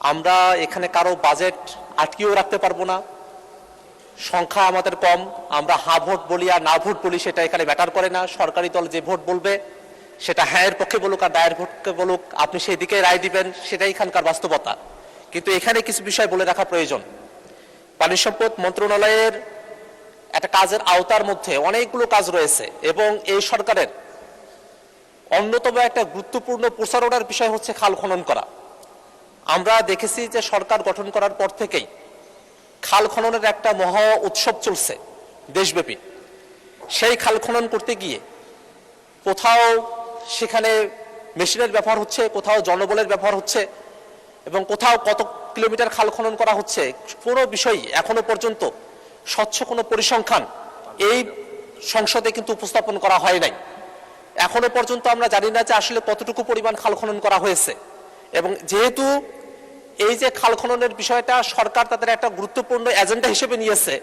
আমরা এখানে কারো বাজেট আটকিয়েও রাখতে পারবো না। সংখ্যা আমাদের কম, আমরা হ্যাঁ ভোট বলি আর না ভোট বলি সেটা এখানে ম্যাটার করে না। সরকারি দল যে ভোট বলবে সেটা হ্যাঁ এর পক্ষে বলুক আর দায়ের পক্ষে বলুক, আপনি সেই দিকে রায় দিবেন, সেটাই এখানকার বাস্তবতা। কিন্তু এখানে কিছু বিষয় বলে রাখা প্রয়োজন। পানি সম্পদ মন্ত্রণালয়ের একটা কাজের আওতার মধ্যে অনেকগুলো কাজ রয়েছে এবং এই সরকারের অন্যতম একটা গুরুত্বপূর্ণ প্রচারণার বিষয় হচ্ছে খাল খনন করা। আমরা দেখেছি যে সরকার গঠন করার পর থেকেই খাল খননের একটা মহা উৎসব চলছে দেশব্যাপী। সেই খাল খনন করতে গিয়ে কোথাও সেখানে মেশিনের ব্যবহার হচ্ছে, কোথাও জনবলের ব্যবহার হচ্ছে এবং কোথাও কত কিলোমিটার খাল খনন করা হচ্ছে, কোনো বিষয়ই এখনো পর্যন্ত স্বচ্ছ কোনো পরিসংখ্যান এই সংসদে কিন্তু উপস্থাপন করা হয় নাই। এখনো পর্যন্ত আমরা জানি না যে আসলে কতটুকু পরিমাণ খাল খনন করা হয়েছে। এবং যেহেতু এই যে খাল খননের বিষয়টা সরকার তাদের একটা গুরুত্বপূর্ণ এজেন্ডা হিসেবে নিয়েছে,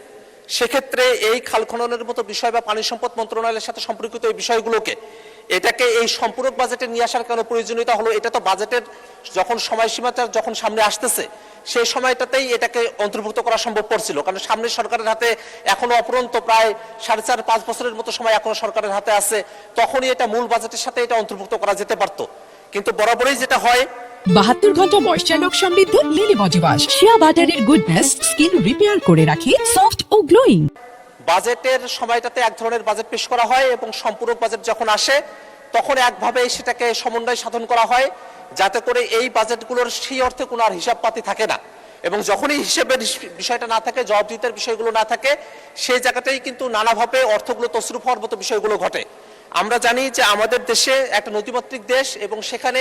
সেক্ষেত্রে এই খাল খননের মতো বিষয় বা পানি সম্পদ মন্ত্রণালয়ের সাথে সম্পর্কিত এই বিষয়গুলোকে এটাকে এই সম্পূরক বাজেটে নিয়ে আসার কেন প্রয়োজনীয়তা হলো? এটা তো বাজেটের যখন সময়সীমাটা যখন সামনে আসতেছে সেই সময়টাতেই এটাকে অন্তর্ভুক্ত করা সম্ভবপর ছিল, কারণ সামনে সরকারের হাতে এখনো অপরন্ত প্রায় 4.5-5 বছরের মতো সময় এখনো সরকারের হাতে আছে। তখনই এটা মূল বাজেটের সাথে এটা অন্তর্ভুক্ত করা যেতে পারতো। কিন্তু বরাবরই যেটা হয়, 72 ঘন্টা ময়েশ্চার লক সমৃদ্ধ লিলি বডি ওয়াশ শিয়া বাটারের গুডনেস স্কিন রিপেয়ার করে রাখে সফট ও গ্লোয়িং। বাজেটের সময়টাতে এক ধরনের বাজেট পেশ করা হয় এবং সম্পূরক বাজেট যখন আসে তখন একভাবে সেটাকে সমন্বয় সাধন করা হয়, যাতে করে এই বাজেটগুলোর সেই অর্থে কোনো আর হিসাব পাতি থাকে না। এবং যখনই হিসেবের বিষয়টা না থাকে, জবাবদিহিতার বিষয়গুলো না থাকে, সেই জায়গাটাই কিন্তু নানাভাবে অর্থগুলো তছরূপ হওয়ার মতো বিষয়গুলো ঘটে। আমরা জানি যে আমাদের দেশে একটা নদীমাতৃক দেশ এবং সেখানে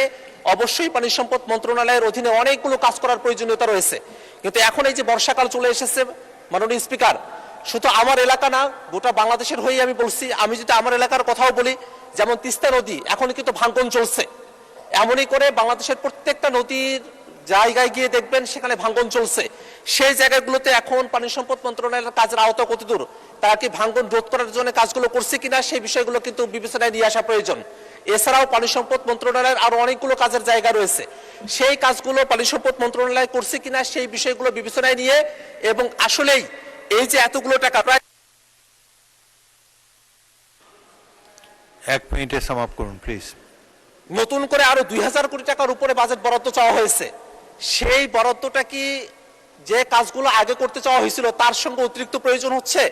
অবশ্যই পানি সম্পদ মন্ত্রণালয়ের অধীনে অনেকগুলো কাজ করার প্রয়োজনীয়তা রয়েছে। কিন্তু এখন এই যে বর্ষাকাল চলে এসেছে, মাননীয় স্পিকার, শুধু আমার এলাকা না, গোটা বাংলাদেশের হয়ে আমি বলছি, আমি যদি আমার এলাকার কথাও বলি, যেমন তিস্তা নদী এখন কিন্তু ভাঙন চলছে। এমনই করে বাংলাদেশের প্রত্যেকটা নদীর জায়গায় গিয়ে দেখবেন সেখানে ভাঙন চলছে। সেই জায়গাগুলোতে এখন পানি সম্পদ মন্ত্রণালয়ের কাজের আওতা কতদূর, তারা কি ভাঙন রোধ করার জন্য কাজগুলো করছে কিনা, সেই বিষয়গুলো কিন্তু বিবেচনায় নিয়ে আসা প্রয়োজন। এছাড়াও পানি সম্পদ মন্ত্রণালয়ের আরো অনেকগুলো কাজের জায়গা রয়েছে, সেই কাজগুলো পানি সম্পদ মন্ত্রণালয় করছে কিনা সেই বিষয়গুলো বিবেচনায় নিয়ে এবং আসলেই এই যে এতগুলো টাকা, প্রায় 1 মিনিটে সমাপ্ত করুন প্লিজ। নতুন করে আরো 2000 কোটি টাকার উপরে বাজেট বরাদ্দ চাওয়া হয়েছে। সেই বরাদ্দটা কি যে কাজগুলো আগে করতে চাওয়া হয়েছিল তার সঙ্গে অতিরিক্ত প্রয়োজন হচ্ছে,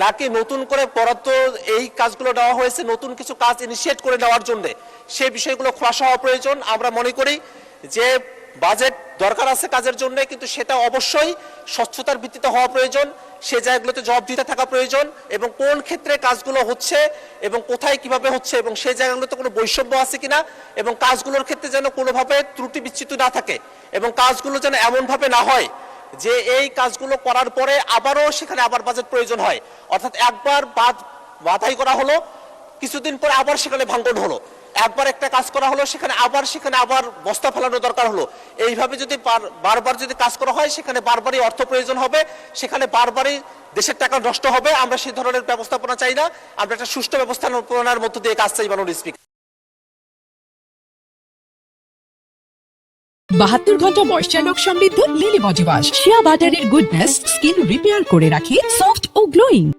নাকি নতুন করে বরাদ্দ এই কাজগুলো দেওয়া হয়েছে নতুন কিছু কাজ ইনিশিয়েট করে নেওয়ার জন্য? সেই বিষয়গুলো খোলাসা হওয়া প্রয়োজন। আমরা মনে করি যে বাজেট দরকার আছে কাজের জন্য, কিন্তু সেটা অবশ্যই স্বচ্ছতার ভিত্তিতে হওয়া প্রয়োজন। সে জায়গাগুলোতে জবাবদিহিতা থাকা প্রয়োজন এবং কোন ক্ষেত্রে কাজগুলো হচ্ছে এবং কোথায় কিভাবে হচ্ছে এবং সেই জায়গাগুলোতে কোনো বৈষম্য আছে কিনা এবং কাজগুলোর ক্ষেত্রে যেন কোনোভাবে ত্রুটি বিচ্যুতি না থাকে এবং কাজগুলো যেন এমনভাবে না হয় যে এই কাজগুলো করার পরে আবারও সেখানে আবার বাজেট প্রয়োজন হয়। অর্থাৎ একবার বাধাই করা হলো, কিছুদিন পরে আবার সেখানে ভাঙন হলো, একবার একটা কাজ করা হলো, সেখানে আবার বস্তা ফেলানো দরকার হলো। এইভাবে যদি বারবার যদি কাজ করা হয় সেখানে বারবারই অর্থ প্রয়োজন হবে, সেখানে বারবারই দেশের টাকা নষ্ট হবে। আমরা সেই ধরনের ব্যবস্থাপনা চাই না, আমরা একটা সুষ্ঠু ব্যবস্থাপনার মধ্য দিয়ে কাজ চাই। মাননীয় স্পিকার, 72 ঘন্টা ময়েশ্চার লক সমৃদ্ধ লিলি বডি ওয়াশ শিয়া বাটারের গুডনেস স্কিন রিপেয়ার করে রাখে সফট ও গ্লোয়িং।